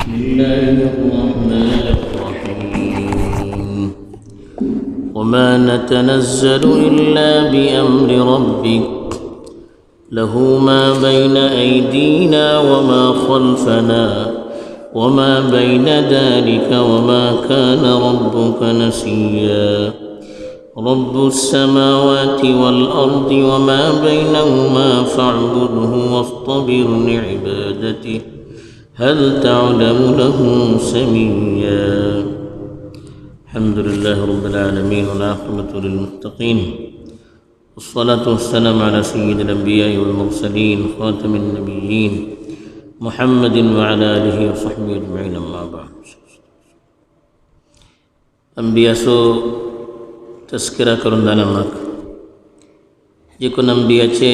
بسم الله الرحمن الرحيم وما نتنزل إلا بأمر ربك له ما بين أيدينا وما خلفنا وما بين ذلك وما كان ربك نسيا رب السماوات والأرض وما بينهما فاعبده واصطبر لعبادته هل تعلم له سميا الحمد لله رب العالمين والعاقبة للمتقين والصلاة والسلام على سيد الأنبياء والمرسلين خاتم النبيين محمد وعلى آله وصحبه أجمعين أما بعد أنبياء सो तस्करा करून जाणा म्हाका जे कोण अंबियाचे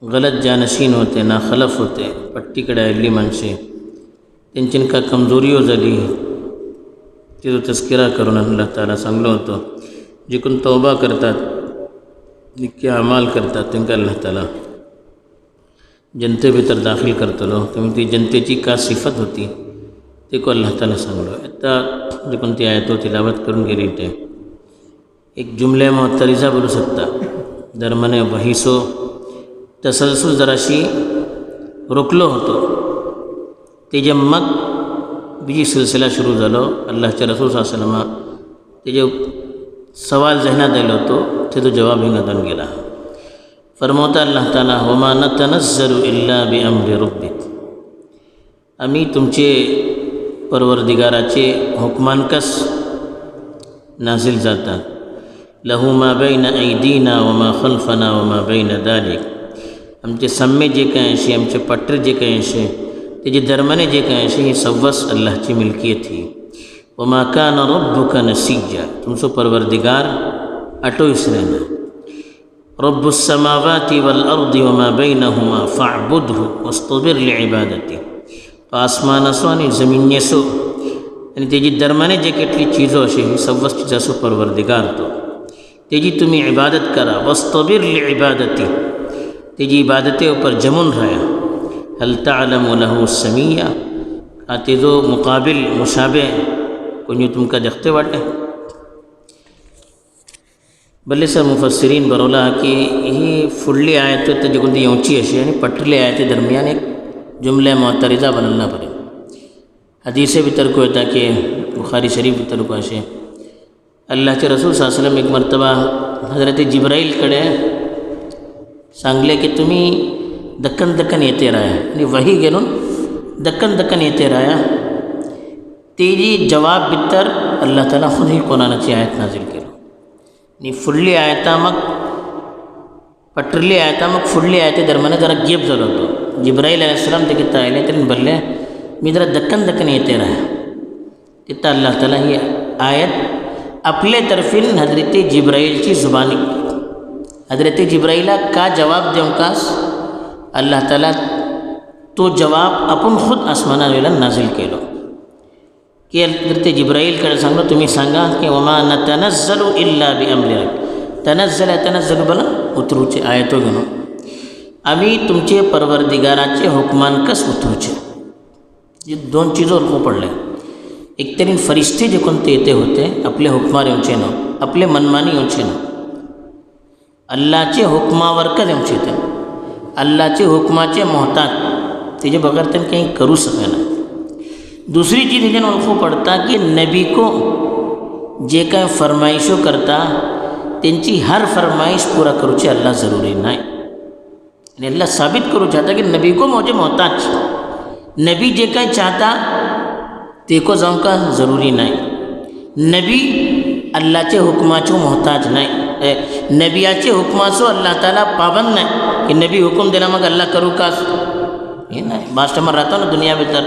गलत जानशीन होते नाखलफ होते पट्टीकडे आयिल्ली माणसे तेंच्यान काय कमजोरियो जाली तिजो तस्करा करून अल्लाह ताला सांगलो होतो जे कोण तौबा करतात निक्के अमाल करतात तांकां अल्लाह ताला जनते भितर दाखल करतलो त्यामुळे ती जनतेची का सिफत होती ते को अल्लाह ताला सांगलो आता जे कोण ती आयतो तिलावत करून गेली ते एक जुमले मुअत्तरिजा बोलू शकता दरम्यान वहीसो तसलसल जराशी रोखलो होतो तेजे मग बीजी सिलसिला सुरू झालो अल्लाहच्या रसूल सल्लल्लाहु अलैहि वसल्लम तेजे सवाल जहनात आयलो होतो तेजो जवाब हिंगातून गेला फरमवता अल्लाह ताला वमा नतनज़्ज़लु इल्ला बिअम्रि रब्बिक आम्ही तुमचे परवरदिगाराचे हुकमानकस नाजिल जातात लहू मा बैन ऐदीना वमा खल्फना वमा बैन दालिक आमचे सम्मे जे काय असे आमचे पट्टर जे काय असे तेजे दरम्याने जे काय असे ही सव्वस अल्लाहची मिल्कियत ही वमा कान रब्बुका नसिय्या तुमचो परवरदिगार आटो विसरेना रब्बुस समावाति वल अर्दि वमा बैनहुमा फअबुदहु वस्तबिर लिइबादति आसमान असो आणि जमीन असो आणि तेजी दरम्याने जे केटली चीजो असे ही सव्वस चीजाचो परवरदिगार तो तेजी तुम्ही इबादत करा वस्तबिर लिइबादति तेजी इबादते ऊपर जमुन रहा हल तालमु लहू समिया आ तेजो मुकाबिल मुशाबे कोणी तुमका देखते वाटे भले सर मुफस्सिरीन बरोला की ही फुडली आयत तेजी कोणती येवची अशी आणि पटली आयते दरम्यान एक जुमले मुअत्तरिजा बनना पड़े हदीसे भितर को येता कि बुखारी शरीफ भितर को अशे अल्लाह के रसूल सल्लल्लाहु अलैहि वसल्लम एक मरतबा हजरत जिब्राईल कडे सांगले की तुम्ही दक्कन दक्कन येते राहा आणि वही गेलून दक्कन दक्कन येते राहा तेजी जवाब भितर अल्लाह ताला खुद ही कुरानाची आयत नाजिल केलो आणि फुडली आयता मग पटरली आयता मग फुडली आयते दरम्यान जरा गेप झालो होतो जिब्राईल अलैहिस्सलाम ते किता आयले तरी बोलले मी जरा दक्कन दक्कन येते राहा तिथं अल्लाह ताला ही आयत आपले तर्फीन हजरत जिब्राईलची जुबानी हजरत जिब्राईला का जवाब देऊ कास अल्लाह ताला तो जवाब आपण खुद आसमानावेला नाजिल केलो की हजरत जिब्राईलकडे सांगलो तुम्ही सांगा की वमा नतनज़्ज़लु इल्ला बिअम्रि रब्बिक तनज़्ज़ल बला उतरूचे आयतो घेऊन आम्ही तुमचे परवरदिगाराचे हुकमानकस उतरूचे जे दोन चीजों को पडले एक तरी फरिश्ते जे कोणते येते होते आपले हुकमार येवचे न्हू आपले मनमानी येवचे न्हू अल्लाहचे हुकमावरकच येवचे ते अल्लाहचे हुकमाचे मोहताज तेजे बगर ते काही करू सकेना दुसरी चीज हेच्यान वळखू पडता की नबी को जे काय फरमाइशो करता त्यांची हर फरमाइश पूरा करूचे अल्लाह जरूरी नाही आणि अल्लाह साबित करू चाहता कि नबी को मुझे मोहताज नबी जे काय चाहता ते को जाऊं का जरूरी नाही नबी अल्लाहचे हुकमाचो मोहताज नाही नबियाचे हुकमाचो अल्लाह ताला पाबंद नाही की नबी हुकुम दिला मग अल्लाह करू का हे नाही बादशाह राहतो ना दुनिया भितर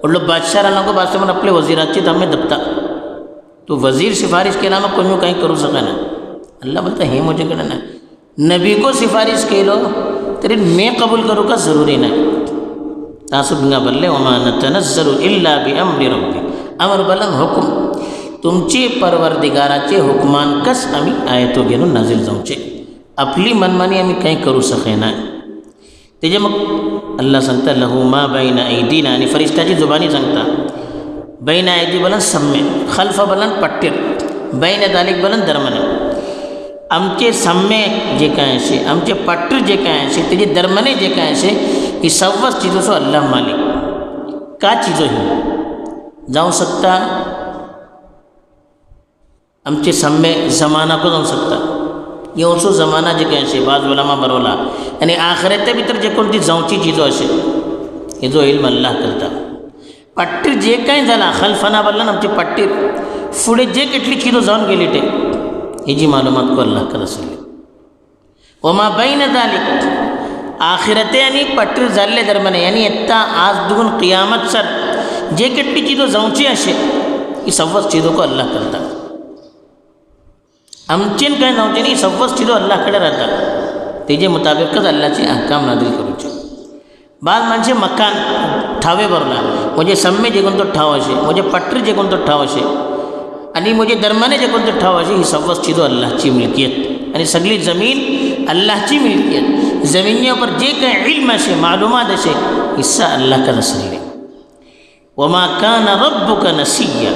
उडलो बादशाह राहला को बादशाह आपले वजीराची तांबे दबता तो वजीर सिफारिश केला मग कोणी काही करू सकेना अल्लाह बोलता हे मुझेकडे नाही नबी को सिफारिश केलो तरी मैं कबूल करू का ज़रूरी नाही तासुबिंगा बल्ले वमा नतनज़्ज़लु इल्ला बिअम्रि रब्बिक अमर बलन हुकुम तुमचे परवरदिगाराचे हुकमानकस आम्ही आयतो घेऊन नाजिल जाऊचे आपली मनमानी आम्ही काही करू सकेना तेजे मग अल्लाह सांगता लहू मा बैना ऐदीना आणि फरिश्त्याची जुबानी सांगता बैना ऐदी बलन सम्मे खल्फ बलन पट्टीर बैन दालिक बलन दरमने आमचे सम्मे जे काय असे आमचे पट्टीर जे काय असे तेजे दरमने जे काय असे ही सव्वस चीज़ों से अल्लाह मालिक का चीज़ों ही जाऊ सकता आमचे सम्मे ज़माना को जाऊ सकता येवसो ज़माना जे काय असे बाज उलमा बरोला आणि आखिरते भितर जे कोणती जाऊची चीज़ो असे हे जो इल्म अल्लाह करता पट्टीर जे काय झाला खल्फना बल्ला आमची पट्टीर फुडे जे केटली चीज़ो जाऊन गेली ते ही जी मालूमात को अल्लाह करत असेल वमा बैन दालिक आखिरते आणि पट्टीर जाल्ले दरम्यान यानी येता आज दुगुन क़ियामत सर जे केटली चीज़ो जाऊची असे ही सव्वस चीज़ों को अल्लाह करता आमचेन काय जाऊचे नाही सव्वस चीज़ो अल्लाहकडे राहतात तेजे मुताबिकच अल्लाहचे अहकाम नादिल करूचे बाद माणसे मकान ठावे भरला म्हणजे सम्मे जे कोणतो ठाव असे म्हणजे पट्टीर जे कोणतो ठाव असे आणि म्हणजे दरम्याने जे कोणतो ठाव असे ही सव्वस चीज़ो अल्लाहची मिल्कियत आणि सगळी जमीन अल्लाहची मिल्कियत जमिनीवर जे काही इल्म असे मालूमात असे हिस्सा अल्लाह का असेल वमा काना रब्बुका नसिया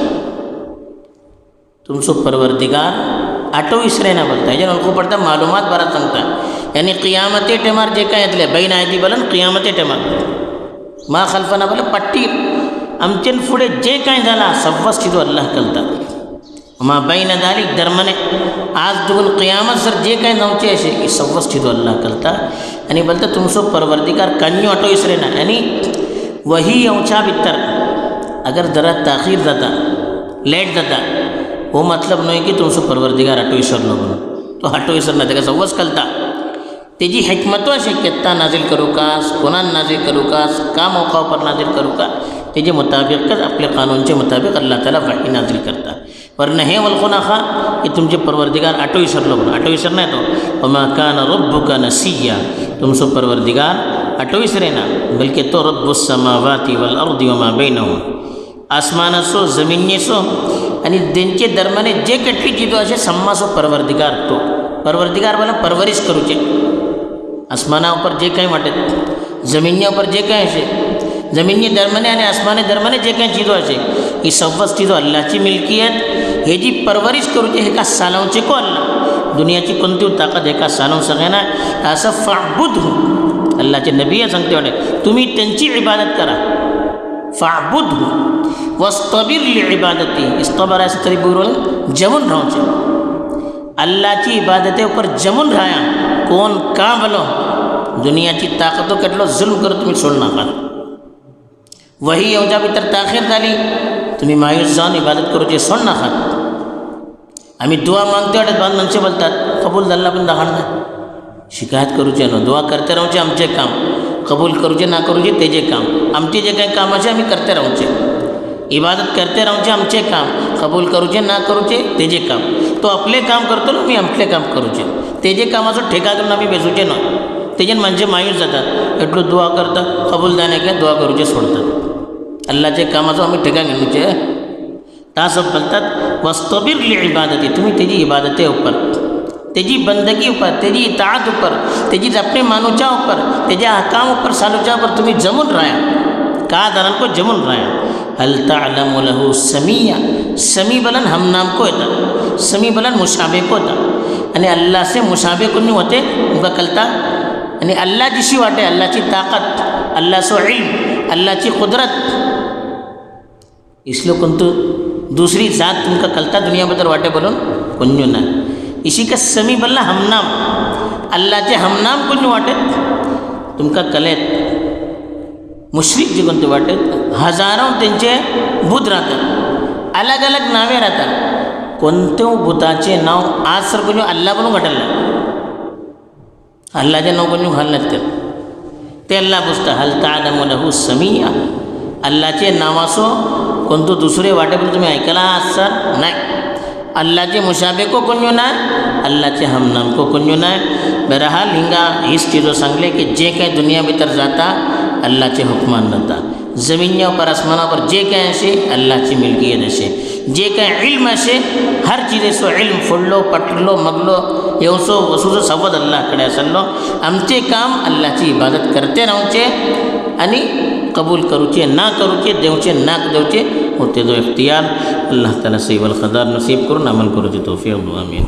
तुमचो परवरदिगार आठो इसरे ना बोलता है जन पड़ता मालूमात बरा सांगता यानी क़ियामते टेमार जे काय येतले बैन आयदी बलन क़ियामते टेमार मा खल्फना बोले पट्टीर आमचेन फुडे जे काय झाला सव्वस चीज़ो अल्लाह कलता मा बैन दालिक दरमने आज दुगुन क़ियामत सर जे काय जाऊचे असे की सव्वस चीज़ो अल्लाह कलता आणि बोलता तुमचो परवरदिगार कन्यो आठो इसरे ना यानी वही येवच्या भितर अगर जरा ताखीर जाता लेट जाता वो मतलब नहीं कि तुमचो परवरदिगार आठो इसरलो म्हणून तो आठो इसरना तेका सव्वस कलता तेजी हिकमतो अशें केत्ता नाजिल करूं का कोणान नाजिल करूं का मौका पर नाजिल करूं का तेजे मुताबिकच आपले कानूनचे मुताबिक अल्लाह ताला वही नाजिल करता वरना हे वल्खो नाखा कि तुमचे परवरदिगार आठो इसरलो म्हणून आठो इसर नाही तो वमा काना रब्बुका नसिया तुमचो परवरदिगार आठो इसरे ना बल्कि तो रब्बुस समावाति वल अर्दि वमा बैनहुम आसमानाचो जमिनीचो आणि तेंचे दरम्याने जे केटली चीज़ो असे सम्माचो परवरदिगार तो परवरदिगार मला परवरिश करूचे आसमाना ऊपर जे काही वाटत जमिनी ऊपर जे काही असे जमिनी दरम्याने आणि आसमाने दरम्याने जे काही चीज़ो असे ही सव्वस चीज़ो अल्लाहची मिल्कियत हे जी परवरिश करूचे हे का सालावचे को अल्लाह दुनियाची कोणती ताकद हे का सालाव सगळ्यांना असं फाबुदहू अल्लाहचे नबी सांगते वाटे तुम्ही त्यांची इबादत करा फाबुदहू वस्तबिर लिइबादती इस्तबर ऐसे तरी बोल जमुन रहोचे अल्लाहची इबादते ऊपर जमुन राया कोण का बोलो दुनियाची ताकदो केटलो जुल्म करो तुम्ही सोड नाका वही येवच्या भितर ताखीर जाली तुम्ही मायूस जाऊन इबादत करूचे सोड नाका आम्ही दुआ मागते वाटत बाद मनसे बोलतात कबूल जाल्ला पण दाखवणार शिकायत करूचे नो दुआ करते राहूचे आमचे काम कबूल करूचे ना करूचे तेजे काम आमचे जे काही काम असे आम्ही करते राहूचे इबादत करते राहूचे आमचे काम कबूल करूचे ना करूचे तेजे काम तो आपले काम करतो ना मी आपले काम करूचे तेजे कामाचो ठेका करून आम्ही बेसूचे ना तेजेन म्हणजे मायूस जातात एटलो दुआ करता कबूल जाणे काय दुआ करूचे सोडतात अल्लाहचे कामाचो आम्ही ठेका घेऊचे ता सब बोलतात वस्तबिर लिइबादती तुम्ही तेजी इबादते ऊपर तेजी बंदगी ऊपर तेजी इताअत ऊपर तेजी अपने मानूच्या ऊपर तेजे अहकाम ऊपर सालूच्या ऊपर तुम्ही जमून राहा का दरन को जमून राहा हल तअलमु लहू समिया समी बलन हम नाम को होता समी बलन मुशाबे को होता आणि अल्लाह से मुशाबे को नहीं होते उनका कलता आणि अल्लाह जिशी वाटे अल्लाहची ताकत अल्लाहचो इल्म अल्लाहची कुदरत इसलिए कोणतो दूसरी जात तुमका कलता दुनियाबद्दल वाटे बोलून कोण्यो ना इसी का समी बल्ला हमनाम अल्लाहचे हमनाम कोण्यो वाटेत तुमका कलेत मुश्रिक जे कोणते वाटेत हजारों त्यांचे भूत राहतात अलग अलग नावे राहतात कोणत्या भूताचे नाव आज सर कोणी अल्लाह बनून घटललं अल्लाहचे नाव कोणी घालण्यात ते अल्लाह पुसतं हल तअलमु लहू समिया अल्लाहचे नावासो कोणतो दुसरे वाटे पण तुम्ही ऐकला सर नाही अल्लाहचे मुशाबे को कोण्यो नाही अल्लाहचे हमनाम को कोण्यो नाही बहरहाल हिंगा हीच चीज़ो सांगले की जे काही दुनिया भीतर जाता अल्लाहचे हुक्मान जाता जमिनिया पर आसमाना पर जे काही असे अल्लाहची मिल्कियत असे जे काही इल्म असे हर चीजेचो इल्म फुडलो पटलो मगलो येवसो वसूचो सवद अल्लाहकडे असलो आमचे काम अल्लाहची इबादत करते राहूचे आनी कबूल करूचे ना करूचे देवचे नाक देवचे हो तेजो इख्तियार अल्लाह ताला सही वल खदार नसीब करून अमल करूचे तौफीक दो आमीन।